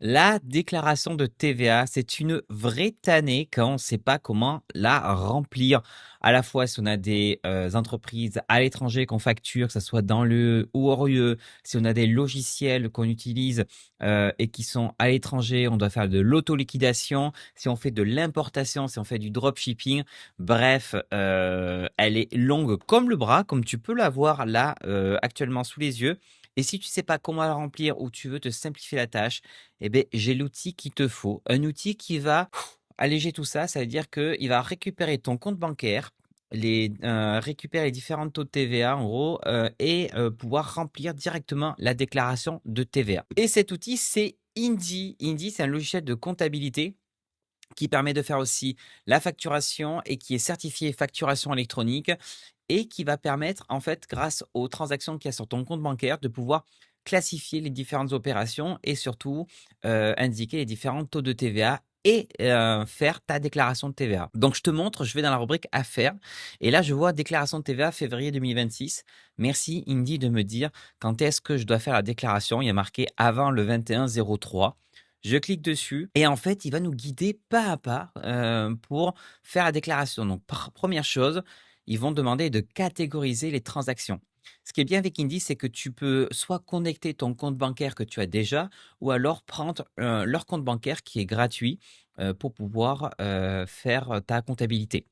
La déclaration de TVA, c'est une vraie tannée quand on ne sait pas comment la remplir. À la fois, si on a des entreprises à l'étranger qu'on facture, que ce soit dans l'UE ou hors UE, si on a des logiciels qu'on utilise et qui sont à l'étranger, on doit faire de l'auto-liquidation. Si on fait de l'importation, si on fait du dropshipping, bref, elle est longue comme le bras, comme tu peux la voir là actuellement sous les yeux. Et si tu ne sais pas comment la remplir ou tu veux te simplifier la tâche, eh beh, j'ai l'outil qu'il te faut. Un outil qui va alléger tout ça. Ça veut dire qu'il va récupérer ton compte bancaire, récupérer les différents taux de TVA en gros, et pouvoir remplir directement la déclaration de TVA. Et cet outil, c'est Indy. Indy, c'est un logiciel de comptabilité qui permet de faire aussi la facturation et qui est certifié facturation électronique et qui va permettre, en fait, grâce aux transactions qu'il y a sur ton compte bancaire, de pouvoir classifier les différentes opérations et surtout indiquer les différents taux de TVA et faire ta déclaration de TVA. Donc, je te montre, je vais dans la rubrique Affaires et là, je vois déclaration de TVA février 2026. Merci Indy de me dire quand est-ce que je dois faire la déclaration. Il y a marqué avant le 21-03. Je clique dessus et en fait, il va nous guider pas à pas pour faire la déclaration. Donc, première chose, ils vont demander de catégoriser les transactions. Ce qui est bien avec Indy, c'est que tu peux soit connecter ton compte bancaire que tu as déjà, ou alors prendre leur compte bancaire qui est gratuit pour pouvoir faire ta comptabilité.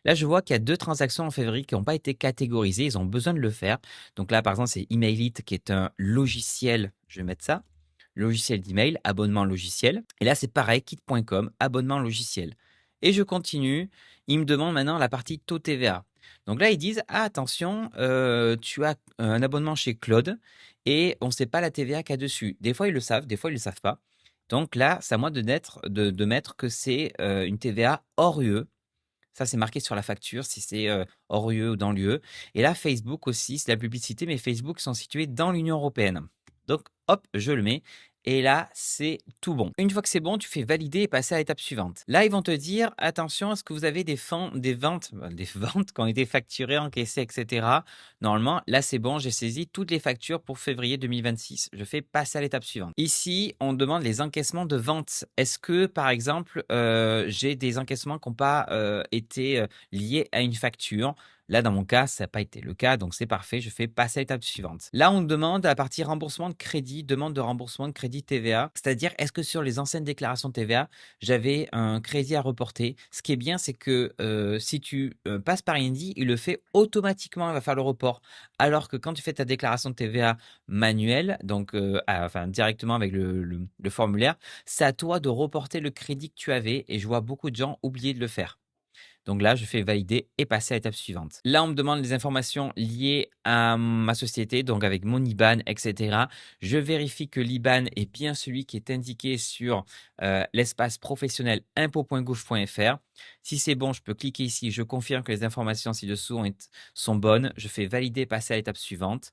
Là, je vois qu'il y a deux transactions en février qui n'ont pas été catégorisées. Ils ont besoin de le faire. Donc là, par exemple, c'est Emailite qui est un logiciel. Je vais mettre ça. Logiciel d'email, abonnement logiciel. Et là, c'est pareil, kit.com, abonnement logiciel. Et je continue. Ils me demandent maintenant la partie taux TVA. Donc là, ils disent, ah, attention, tu as un abonnement chez Claude et on ne sait pas la TVA qu'il y a dessus. Des fois, ils le savent, des fois, ils ne le savent pas. Donc là, c'est à moi de mettre que c'est une TVA hors UE. Ça, c'est marqué sur la facture si c'est hors UE ou dans l'UE. Et là, Facebook aussi, c'est la publicité, mais Facebook sont situés dans l'Union européenne. Donc, hop, je le mets. Et là, c'est tout bon. Une fois que c'est bon, tu fais valider et passer à l'étape suivante. Là, ils vont te dire, attention, est-ce que vous avez des ventes, des ventes qui ont été facturées, encaissées, etc. Normalement, là, c'est bon, j'ai saisi toutes les factures pour février 2026. Je fais passer à l'étape suivante. Ici, on demande les encaissements de vente. Est-ce que, par exemple, j'ai des encaissements qui n'ont pas été liés à une facture? Là, dans mon cas, ça n'a pas été le cas, donc c'est parfait. Je fais passer à l'étape suivante. Là, on demande à la partie remboursement de crédit, demande de remboursement de crédit TVA. C'est-à-dire, est-ce que sur les anciennes déclarations de TVA, j'avais un crédit à reporter? Ce qui est bien, c'est que si tu passes par Indy, il le fait automatiquement, il va faire le report. Alors que quand tu fais ta déclaration de TVA manuelle, donc enfin directement avec le formulaire, c'est à toi de reporter le crédit que tu avais. Et je vois beaucoup de gens oublier de le faire. Donc là, je fais valider et passer à l'étape suivante. Là, on me demande les informations liées à ma société, donc avec mon IBAN, etc. Je vérifie que l'IBAN est bien celui qui est indiqué sur l'espace professionnel impôt.gouv.fr. Si c'est bon, je peux cliquer ici. Je confirme que les informations ci-dessous sont bonnes. Je fais valider et passer à l'étape suivante.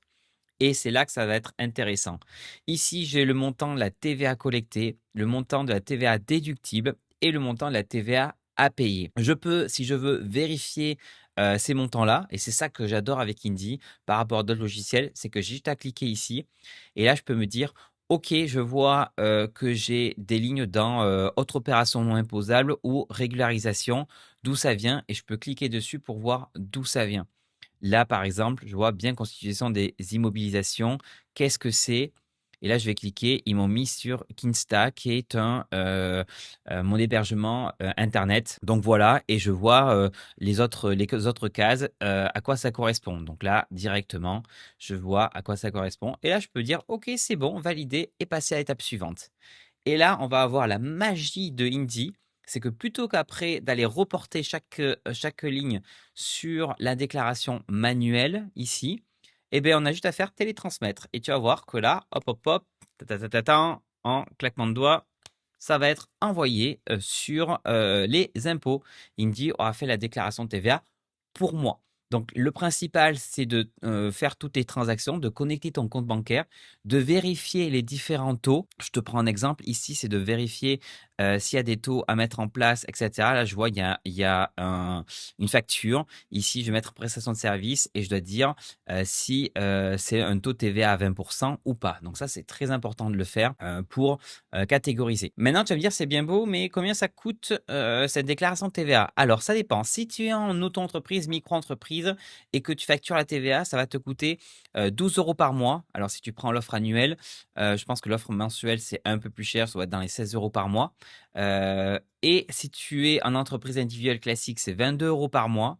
Et c'est là que ça va être intéressant. Ici, j'ai le montant de la TVA collectée, le montant de la TVA déductible et le montant de la TVA à payer. Je peux, si je veux, vérifier ces montants-là. Et c'est ça que j'adore avec Indy par rapport à d'autres logiciels. C'est que j'ai juste à cliquer ici. Et là, je peux me dire, OK, je vois que j'ai des lignes dans autre opération non imposable ou régularisation, d'où ça vient. Et je peux cliquer dessus pour voir d'où ça vient. Là, par exemple, je vois bien constitution des immobilisations. Qu'est-ce que c'est? Et là, je vais cliquer. Ils m'ont mis sur Kinsta, qui est mon hébergement Internet. Donc voilà, et je vois les autres cases, à quoi ça correspond. Donc là, directement, je vois à quoi ça correspond. Et là, je peux dire, OK, c'est bon, valider et passer à l'étape suivante. Et là, on va avoir la magie de Indy, c'est que plutôt qu'après d'aller reporter chaque ligne sur la déclaration manuelle ici, eh bien, on a juste à faire télétransmettre. Et tu vas voir que là, hop, hop, hop, en claquement de doigts, ça va être envoyé sur les impôts. Indy aura fait la déclaration de TVA pour moi. Donc, le principal, c'est de faire toutes les transactions, de connecter ton compte bancaire, de vérifier les différents taux. Je te prends un exemple. Ici, c'est de vérifier s'il y a des taux à mettre en place, et cetera. Là, je vois, il y a une facture. Ici, je vais mettre prestation de service et je dois dire si c'est un taux TVA à 20 ou pas. Donc ça, c'est très important de le faire pour catégoriser. Maintenant, tu vas me dire, c'est bien beau, mais combien ça coûte cette déclaration de TVA? Alors, ça dépend. Si tu es en auto-entreprise, micro-entreprise et que tu factures la TVA, ça va te coûter 12 € par mois. Alors, si tu prends l'offre annuelle, je pense que l'offre mensuelle, c'est un peu plus cher, ça va être dans les 16 € par mois. Et si tu es en entreprise individuelle classique, c'est 22 € par mois.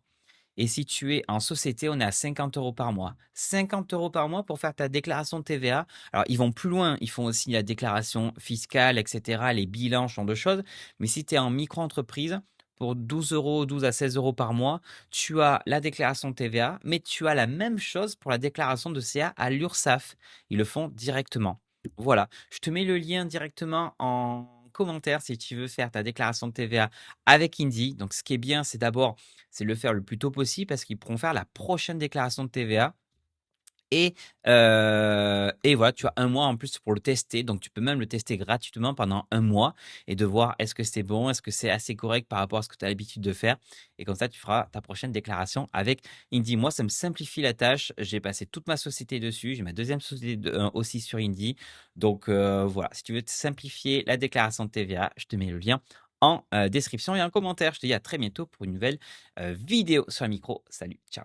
Et si tu es en société, on est à 50 € par mois. 50 € par mois pour faire ta déclaration de TVA. Alors, ils vont plus loin. Ils font aussi la déclaration fiscale, et cetera, les bilans, ce genre de choses. Mais si tu es en micro-entreprise, pour 12 €, 12 à 16 € par mois, tu as la déclaration de TVA, mais tu as la même chose pour la déclaration de CA à l'URSSAF. Ils le font directement. Voilà. Je te mets le lien directement en commentaire si tu veux faire ta déclaration de TVA avec Indy. Donc, ce qui est bien, c'est d'abord c'est de le faire le plus tôt possible parce qu'ils pourront faire la prochaine déclaration de TVA. Et voilà, tu as un mois en plus pour le tester. Donc, tu peux même le tester gratuitement pendant un mois et de voir est-ce que c'est bon, est-ce que c'est assez correct par rapport à ce que tu as l'habitude de faire. Et comme ça, tu feras ta prochaine déclaration avec Indy. Moi, ça me simplifie la tâche. J'ai passé toute ma société dessus. J'ai ma deuxième société aussi sur Indy. Donc, voilà, si tu veux te simplifier la déclaration de TVA, je te mets le lien en description et en commentaire. Je te dis à très bientôt pour une nouvelle vidéo sur le micro. Salut, ciao.